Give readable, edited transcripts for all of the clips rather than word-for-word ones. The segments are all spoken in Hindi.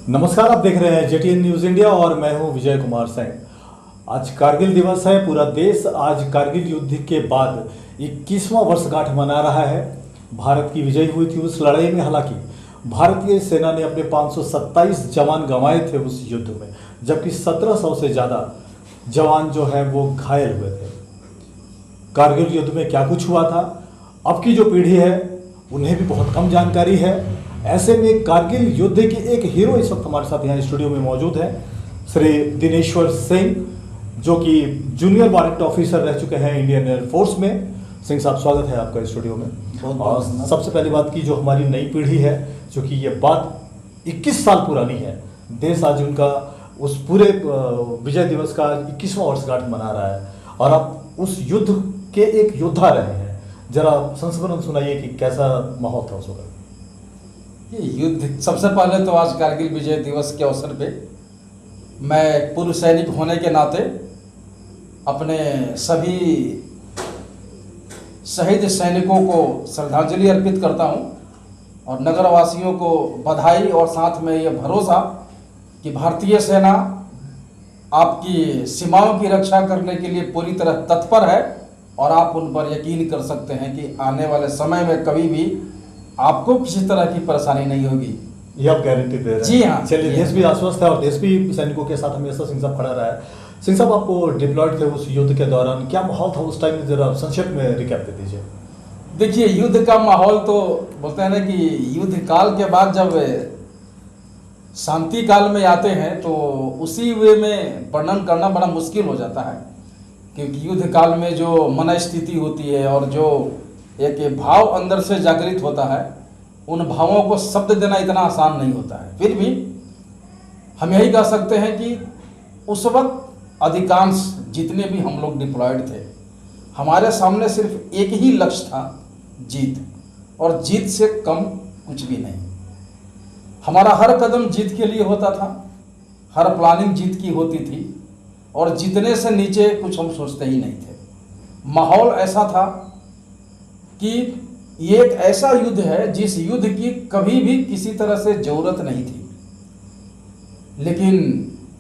नमस्कार, आप देख रहे हैं जेटीएन न्यूज इंडिया और मैं हूं विजय कुमार सिंह। आज कारगिल दिवस है। पूरा देश आज कारगिल युद्ध के बाद 21वां वर्षगांठ मना रहा है। भारत की विजय हुई थी उस लड़ाई में। हालांकि भारतीय सेना ने अपने 527 जवान गंवाए थे उस युद्ध में, जबकि 1700 से ज़्यादा जवान जो है वो घायल हुए थे। कारगिल युद्ध में क्या कुछ हुआ था, अब की जो पीढ़ी है उन्हें भी बहुत कम जानकारी है। ऐसे में कारगिल युद्ध के एक हीरो इस वक्त हमारे साथ यहाँ स्टूडियो में मौजूद है, श्री दिनेश्वर सिंह, जो कि जूनियर वारंट ऑफिसर रह चुके हैं इंडियन एयरफोर्स में। सिंह साहब, स्वागत है आपका स्टूडियो में। और सबसे पहली बात की जो हमारी नई पीढ़ी है, जो कि ये बात 21 साल पुरानी है, देश आज उनका उस पूरे विजय दिवस का 21वां वर्षगांठ मना रहा है और आप उस युद्ध के एक योद्धा रहे हैं। जरा संस्मरण सुनाइए कि कैसा माहौल था उस वक्त। ये युद्ध, सबसे पहले तो आज कारगिल विजय दिवस के अवसर पे मैं पूर्व सैनिक होने के नाते अपने सभी शहीद सैनिकों को श्रद्धांजलि अर्पित करता हूं और नगरवासियों को बधाई और साथ में ये भरोसा कि भारतीय सेना आपकी सीमाओं की रक्षा करने के लिए पूरी तरह तत्पर है और आप उन पर यकीन कर सकते हैं कि आने वाले समय में कभी भी आपको किसी तरह की परेशानी नहीं होगी। ये आप गारंटी दे रहे हैं? जी हाँ। चलिए, देश भी आश्वस्त है और देश भी सैनिकों के साथ हमेशा सिंह साहब खड़ा रहा है। सिंह साहब, आपको डिप्लॉयड थे उस युद्ध के दौरान, क्या माहौल था उस टाइम में, जरा संक्षेप में रिकैप दे दीजिए। देखिए, युद्ध का माहौल तो बोलते हैं ना कि युद्ध काल के बाद जब शांति काल में आते हैं तो उसी वे में वर्णन करना बड़ा मुश्किल हो जाता है, क्योंकि युद्ध काल में जो मन स्थिति होती है और जो एक भाव अंदर से जागृत होता है, उन भावों को शब्द देना इतना आसान नहीं होता है। फिर भी हम यही कह सकते हैं कि उस वक्त अधिकांश जितने भी हम लोग डिप्लॉयड थे, हमारे सामने सिर्फ एक ही लक्ष्य था, जीत, और जीत से कम कुछ भी नहीं। हमारा हर कदम जीत के लिए होता था, हर प्लानिंग जीत की होती थी और जीतने से नीचे कुछ हम सोचते ही नहीं थे। माहौल ऐसा था कि ये एक ऐसा युद्ध है जिस युद्ध की कभी भी किसी तरह से जरूरत नहीं थी, लेकिन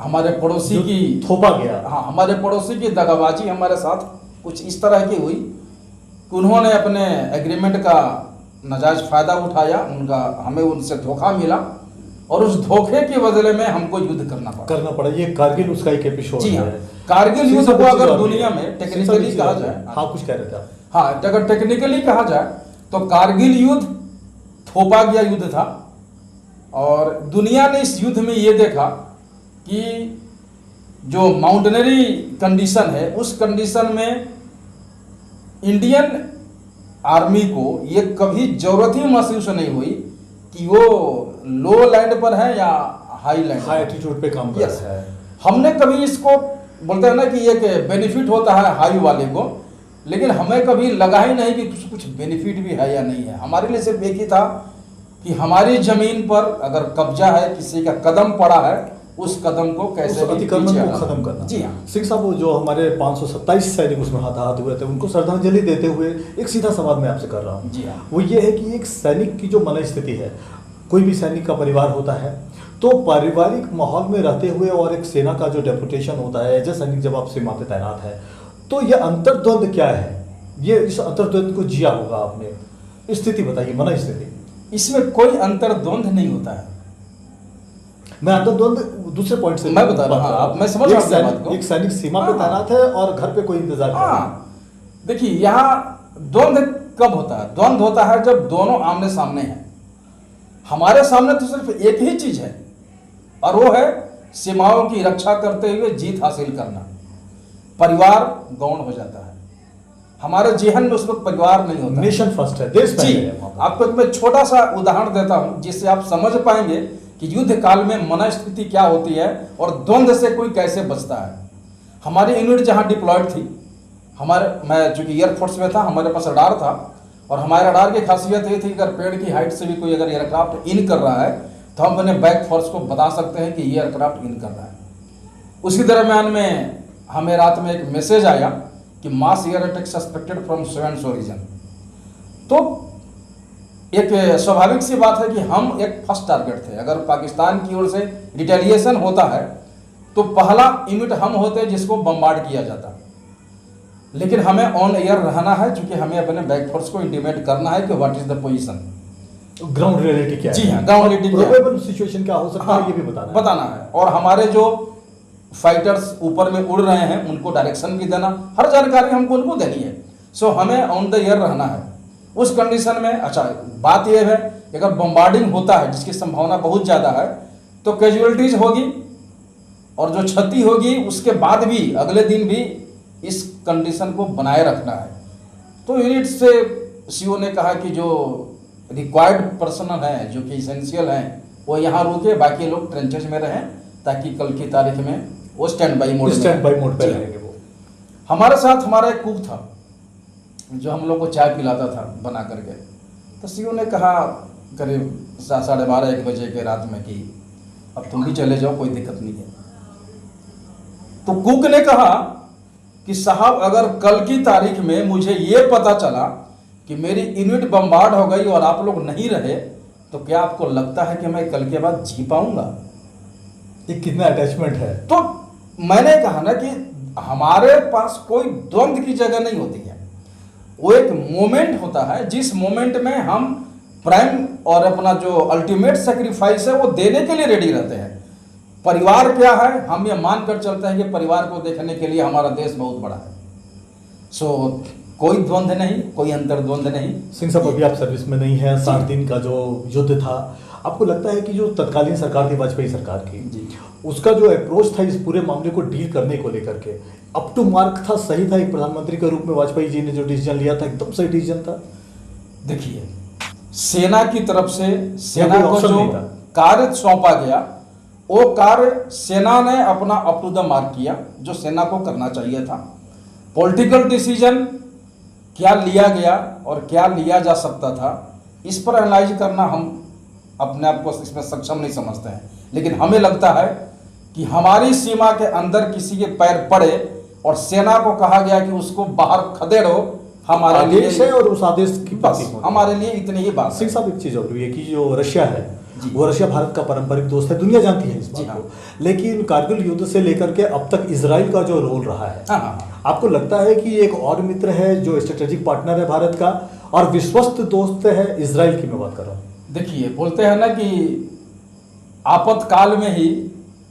हमारे पड़ोसी की थोपा गया। हाँ, हमारे पड़ोसी की दगाबाजी हमारे साथ कुछ इस तरह की हुई कि उन्होंने अपने एग्रीमेंट का नाजायज फायदा उठाया, हमें उनसे धोखा मिला और उस धोखे के बदले में हमको युद्ध करना पड़ा। ये कारगिल उसका एक एपिसोड जी हाँ। है। कारगिल युद्ध को अगर दुनिया में टेक्निकली कहा जाए, हाँ कुछ कह रहे थे आप। हाँ, अगर टेक्निकली कहा जाए तो कारगिल युद्ध थोपा गया युद्ध था और दुनिया ने इस युद्ध में ये देखा कि जो माउंटेनरी कंडीशन है, उस कंडीशन में इंडियन आर्मी को ये कभी जरूरत ही महसूस नहीं हुई कि वो लो लैंड पर है या हाई एल्टीट्यूड पे काम कर रहा है। हमने कभी इसको बोलते हैं ना कि एक बेनिफिट होता है हाई वाले को, लेकिन हमें कभी लगा ही नहीं कि कुछ बेनिफिट भी है या नहीं है। हमारे लिए सिर्फ एक ही था कि हमारी जमीन पर अगर कब्जा है, किसी का कदम पड़ा है, उस कदम को कैसे अतिक्रमण को खत्म करना। जी हाँ। सिंह साहब, जो हमारे 527 सैनिक उसमें हताहत हुए थे, उनको श्रद्धांजलि देते हुए एक सीधा सवाल मैं आपसे कर रहा हूँ। जी हाँ। वो ये है कि एक सैनिक की जो मन स्थिति है, कोई भी सैनिक का परिवार होता है, तो पारिवारिक माहौल में रहते हुए और एक सेना का जो डेपुटेशन होता है, एज सैनिक जब आप सीमा पे तैनात है, तो ये अंतर्द्वंद क्या है? ये इस अंतर्द्वंद को जिया होगा आपने, स्थिति बताइए, मन स्थिति। इसमें कोई अंतर्द्वंद नहीं होता है। मैं अंतर्द्वंद दूसरे पॉइंट से मैं बता रहा हूँ, मैं समझ रहा हूँ बात को। एक सैनिक सीमा पे तैनात है और घर पे कोई इंतजार कर रहा है। देखिए, यहाँ द्वंद कब होता है? द्वंद होता है जब दोनों आमने सामने हैं। हमारे सामने तो सिर्फ एक ही चीज है और वो है सीमाओं की रक्षा करते हुए जीत हासिल करना। परिवार गौण हो जाता है। हमारे जेहन में उस वक्त परिवार नहीं होता। नेशन फर्स्ट है, देश पहले है। आपको मैं छोटा सा उदाहरण देता हूं जिससे आप समझ पाएंगे कि युद्ध काल में मन स्थिति क्या होती है और द्वंद्व से कोई कैसे बचता है। हमारी यूनिट जहां डिप्लॉयड थी, मैं चूंकि एयरफोर्स में था, हमारे पास रडार था और हमारे रडार की खासियत ये थी कि अगर पेड़ की हाइट से भी कोई अगर एयरक्राफ्ट इन कर रहा है तो हम अपने बैक फोर्स को बता सकते हैं कि ये एयरक्राफ्ट इन कर रहा है। उसी दरम्यान में हमें रात में एक मैसेज आया कि mass air attack suspected from so and so region. तो एक स्वाभाविक सी बात है कि हम एक फर्स्ट टारगेट थे। अगर पाकिस्तान की ओर से रिटेलिएशन होता है तो पहला यूनिट हम होते हैं जिसको बम्बार्ड किया जाता। लेकिन हमें ऑन एयर रहना है, क्योंकि हमें अपने बैक फोर्स को इंटीमेट करना है कि what is the position, ground reality क्या है। जी हाँ, ग्राउंड रियलिटी प्रोबेबल सिचुएशन क्या हो सकता है, ये भी बताना है। और हमारे जो फाइटर्स ऊपर में उड़ रहे हैं उनको डायरेक्शन भी देना, हर जानकारी हमको उनको देनी है। सो हमें ऑन द एयर रहना है उस कंडीशन में। अच्छा, बात यह है कि अगर बम्बार्डिंग होता है, जिसकी संभावना बहुत ज़्यादा है, तो कैजुअलिटीज होगी और जो क्षति होगी उसके बाद भी अगले दिन भी इस कंडीशन को बनाए रखना है। तो यूनिट से सीओ ने कहा कि जो रिक्वायर्ड पर्सनल हैं, जो कि इसेंशियल हैं, वो यहाँ रुके, बाकी लोग ट्रेंचेज में रहें, ताकि कल की तारीख में वो स्टैंड बाई मोड पे रहेंगे। वो हमारे साथ हमारा एक कुक था जो हम लोग को चाय पिलाता था बना करके। तो सीओ ने कहा करीब 12:30-1 बजे के रात में कि अब तुम भी चले जाओ, कोई दिक्कत नहीं है। तो कुक ने कहा कि साहब, अगर कल की तारीख में मुझे ये पता चला कि मेरी यूनिट बम्बार्ड हो गई और आप लोग नहीं रहे, तो क्या आपको लगता है कि मैं कल के बाद जी पाऊंगा? ये कितना अटैचमेंट है। तो मैंने कहा ना कि हमारे पास कोई द्वंद्व की जगह नहीं होती है। वो एक मोमेंट होता है, जिस मोमेंट में हम प्राइम और अपना जो अल्टीमेट सेक्रीफाइस है वो देने के लिए रेडी रहते हैं। परिवार क्या है, हम ये मान कर चलते हैं कि परिवार को देखने के लिए हमारा देश बहुत बड़ा है। सो कोई द्वंद्व नहीं, कोई अंतर्द्वंद नहीं। सिंह साहब, अभी आप सर्विस में नहीं है, 60 दिन का जो युद्ध था, आपको लगता है कि जो तत्कालीन सरकार थी, वाजपेयी सरकार की, उसका जो अप्रोच था इस पूरे मामले को डील करने को लेकर के, अप टू मार्क था, सही था? एक प्रधानमंत्री के रूप में वाजपेयी जी ने जो डिसीजन लिया था एकदम सही डिसीजन था? देखिए, सेना की तरफ से सेना को जो कार्य सौंपा गया, वो कार्य सेना ने अपना अप टू द मार्क किया, जो सेना को करना चाहिए था। पॉलिटिकल डिसीजन क्या लिया गया और क्या लिया जा सकता था, इस पर एनालाइज करना हम अपने आप को इसमें सक्षम नहीं समझते हैं। लेकिन हमें लगता है कि हमारी सीमा के अंदर किसी के पैर पड़े और सेना को कहा गया कि उसको बाहर खदेड़ो, हमारे लिए है और उस आदेश की बस हमारे लिए इतनी ही बात। सिंह साहब, एक चीज और है कि जो रशिया है, वो रशिया भारत का पारंपरिक दोस्त है, दुनिया जानती है इस बात को। लेकिन कारगिल युद्ध से लेकर के अब तक इजराइल का जो रोल रहा है, आपको लगता है कि एक और मित्र है जो स्ट्रेटेजिक पार्टनर है भारत का और विश्वस्त दोस्त है इजराइल की मैं बात कर रहा हूँ? देखिए, बोलते हैं ना कि आपातकाल में ही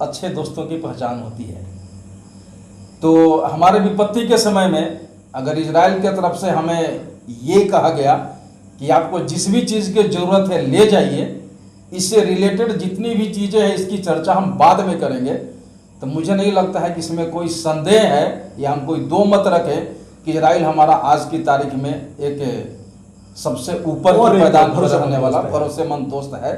अच्छे दोस्तों की पहचान होती है। तो हमारे विपत्ति के समय में अगर इजराइल की तरफ से हमें ये कहा गया कि आपको जिस भी चीज़ की ज़रूरत है ले जाइए, इससे रिलेटेड जितनी भी चीज़ें हैं इसकी चर्चा हम बाद में करेंगे, तो मुझे नहीं लगता है कि इसमें कोई संदेह है या हम कोई दो मत रखें कि इजराइल हमारा आज की तारीख में एक सबसे ऊपर मैदान पर रहने वाला भरोसेमंद दोस्त है।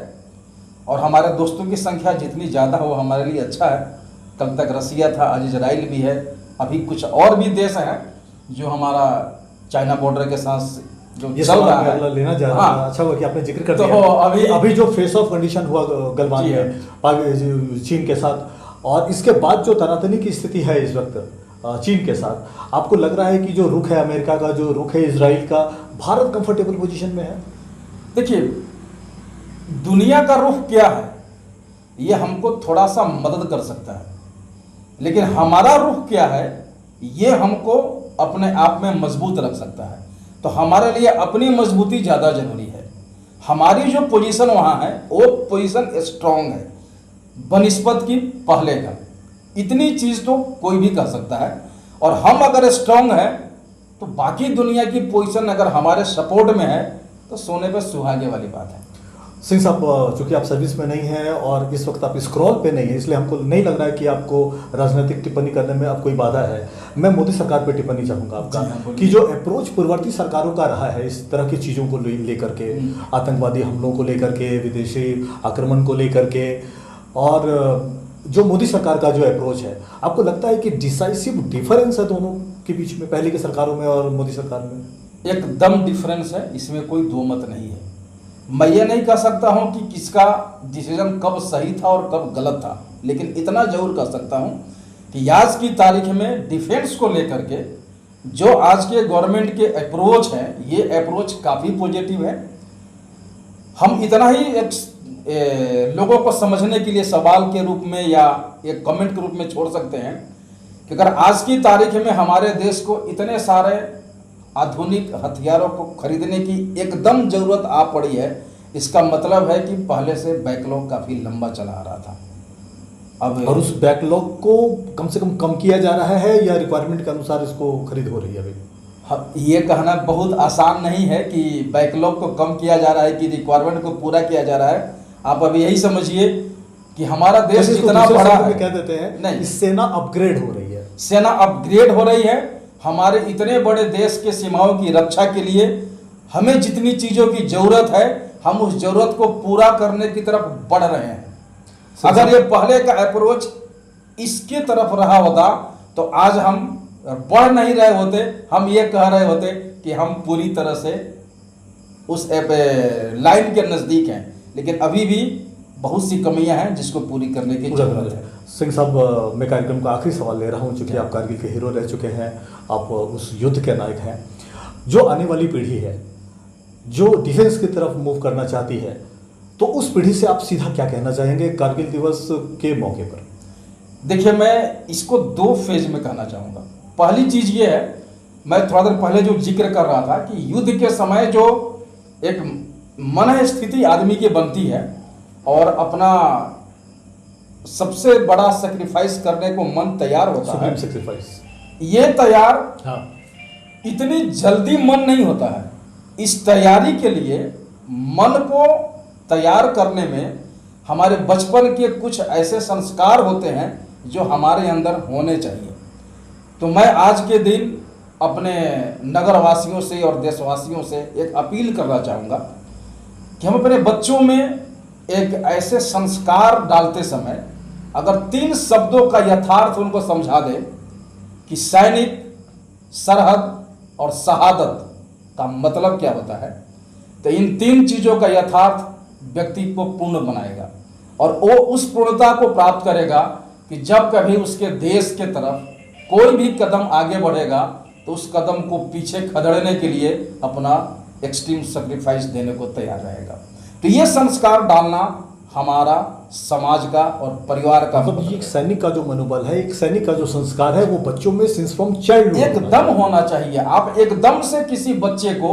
और हमारे दोस्तों की संख्या जितनी ज़्यादा हो हमारे लिए अच्छा है। कल तक रसिया था, आज इजराइल भी है, अभी कुछ और भी देश हैं जो हमारा चाइना बॉर्डर के साथ जो चल रहा है, लेना जा रहा है। अच्छा हुआ कि आपने जिक्र कर दिया। तो अभी जो फेस ऑफ कंडीशन हुआ गलवान में चीन के साथ, और इसके बाद जो तनातनी की स्थिति है इस वक्त चीन के साथ, आपको लग रहा है कि जो रुख है अमेरिका का, जो रुख है इजराइल का, भारत कंफर्टेबल पोजीशन में है? देखिए, दुनिया का रुख क्या है ये हमको थोड़ा सा मदद कर सकता है, लेकिन हमारा रुख क्या है ये हमको अपने आप में मजबूत रख सकता है। तो हमारे लिए अपनी मजबूती ज़्यादा जरूरी है। हमारी जो पोजीशन वहाँ है वो पोजीशन स्ट्रांग है बनिस्बत की पहले का। इतनी चीज़ तो कोई भी कर सकता है, और हम अगर स्ट्रांग है तो बाकी दुनिया की पोजीशन अगर हमारे सपोर्ट में है तो सोने पर सुहागे वाली बात है। सिंह साहब, चूंकि आप सर्विस में नहीं हैं और इस वक्त आप स्क्रॉल पे नहीं है, इसलिए हमको नहीं लग रहा है कि आपको राजनीतिक टिप्पणी करने में अब कोई बाधा है। मैं मोदी सरकार पे टिप्पणी चाहूँगा आपका कि जो अप्रोच पूर्ववर्ती सरकारों का रहा है इस तरह की चीज़ों को लेकर के, आतंकवादी हमलों को लेकर के, विदेशी आक्रमण को लेकर के, और जो मोदी सरकार का जो अप्रोच है, आपको लगता है कि डिसाइसिव डिफरेंस है दोनों के बीच में, पहले की सरकारों में और मोदी सरकार में? एकदम डिफरेंस है, इसमें कोई दो मत नहीं है। मैं ये नहीं कह सकता हूं कि किसका डिसीजन कब सही था और कब गलत था, लेकिन इतना जरूर कह सकता हूं कि आज की तारीख में डिफेंस को लेकर के जो आज के गवर्नमेंट के अप्रोच है, ये अप्रोच काफ़ी पॉजिटिव है। हम इतना ही लोगों को समझने के लिए सवाल के रूप में या एक कमेंट के रूप में छोड़ सकते हैं कि अगर आज की तारीख में हमारे देश को इतने सारे आधुनिक हथियारों को खरीदने की एकदम जरूरत आ पड़ी है, इसका मतलब है कि पहले से बैकलॉग काफ़ी लंबा चला आ रहा था। अब और उस बैकलॉग को कम से कम किया जा रहा है या रिक्वायरमेंट के अनुसार इसको खरीद हो रही है अभी? ये कहना बहुत आसान नहीं है कि बैकलॉग को कम किया जा रहा है कि रिक्वायरमेंट को पूरा किया जा रहा है। आप अभी यही समझिए कि हमारा देश जितना बड़ा है, कह देते हैं नहीं, सेना अपग्रेड हो रही है। सेना अपग्रेड हो रही है। हमारे इतने बड़े देश के सीमाओं की रक्षा के लिए हमें जितनी चीज़ों की ज़रूरत है, हम उस ज़रूरत को पूरा करने की तरफ बढ़ रहे हैं। अगर ये पहले का अप्रोच इसके तरफ रहा होता तो आज हम बढ़ नहीं रहे होते, हम ये कह रहे होते कि हम पूरी तरह से उस लाइन के नज़दीक हैं। लेकिन अभी भी बहुत सी कमियां हैं जिसको पूरी करने की जरूरत है। सिंह साहब, मैं कार्यक्रम का आखिरी सवाल ले रहा हूं, चूंकि आप कारगिल के हीरो रह चुके हैं, आप उस युद्ध के नायक हैं। जो आने वाली पीढ़ी है जो डिफेंस की तरफ मूव करना चाहती है, तो उस पीढ़ी से आप सीधा क्या कहना चाहेंगे कारगिल दिवस के मौके पर? देखिए, मैं इसको दो फेज में कहना चाहूँगा। पहली चीज़ ये है, मैं थोड़ा देर पहले जो जिक्र कर रहा था कि युद्ध के समय जो एक मन स्थिति आदमी की बनती है और अपना सबसे बड़ा सेक्रीफाइस करने को मन तैयार होता है, सेक्रीफाइस ये तैयार हाँ इतनी जल्दी मन नहीं होता है। इस तैयारी के लिए मन को तैयार करने में हमारे बचपन के कुछ ऐसे संस्कार होते हैं जो हमारे अंदर होने चाहिए। तो मैं आज के दिन अपने नगरवासियों से और देशवासियों से एक अपील करना चाहूँगा कि हम अपने बच्चों में एक ऐसे संस्कार डालते समय अगर 3 शब्दों का यथार्थ उनको समझा दें कि सैनिक, सरहद और शहादत का मतलब क्या होता है, तो इन 3 चीज़ों का यथार्थ व्यक्ति को पूर्ण बनाएगा और वो उस पूर्णता को प्राप्त करेगा कि जब कभी उसके देश के तरफ कोई भी कदम आगे बढ़ेगा तो उस कदम को पीछे खदेड़ने के लिए अपना एक्सट्रीम सेक्रीफाइस देने को तैयार रहेगा। तो ये संस्कार डालना हमारा समाज का और परिवार का मतलब ये एक सैनिक का जो मनोबल है, एक सैनिक का जो संस्कार है, वो बच्चों में सिंस फ्रॉम चाइल्ड एकदम होना चाहिए। आप एकदम से किसी बच्चे को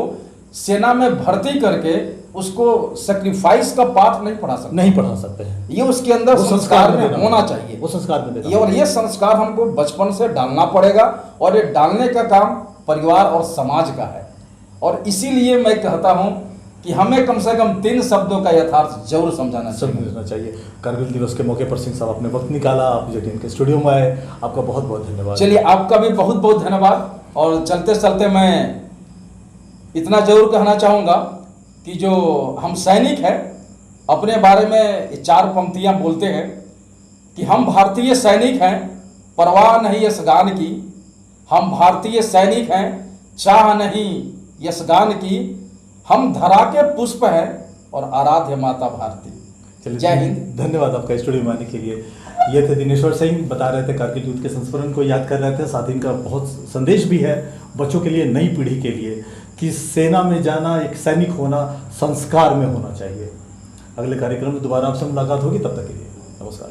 सेना में भर्ती करके उसको सेक्रीफाइस का पाठ नहीं पढ़ा सकते हैं। ये उसके अंदर संस्कार में होना चाहिए, वो संस्कार में ये और ये संस्कार हमको बचपन से डालना पड़ेगा और ये डालने का काम परिवार और समाज का है। और इसीलिए मैं कहता हूँ कि हमें कम से कम 3 शब्दों का यथार्थ जरूर समझना चाहिए। कारगिल दिवस के मौके पर सिंह साहब आपने वक्त निकाला, आप जेटीएन के स्टूडियो में आए, आपका बहुत बहुत धन्यवाद। चलिए, आपका भी बहुत बहुत धन्यवाद। और चलते चलते मैं इतना जरूर कहना चाहूँगा कि जो हम सैनिक हैं अपने बारे में 4 पंक्तियाँ बोलते हैं कि हम भारतीय सैनिक हैं, परवाह नहीं यशगान की। हम भारतीय सैनिक हैं, चाह नहीं यशगान की। हम धरा के पुष्प हैं और आराध्य माता भारती। जय हिंद। धन्यवाद आपका स्टूडियो में आने के लिए। ये थे दिनेश्वर सिंह, बता रहे थे कारगिल युद्ध के संस्मरण को याद कर रहे थे। साथ ही इनका बहुत संदेश भी है बच्चों के लिए, नई पीढ़ी के लिए, कि सेना में जाना, एक सैनिक होना संस्कार में होना चाहिए। अगले कार्यक्रम में दोबारा आपसे मुलाकात होगी, तब तक के लिए नमस्कार।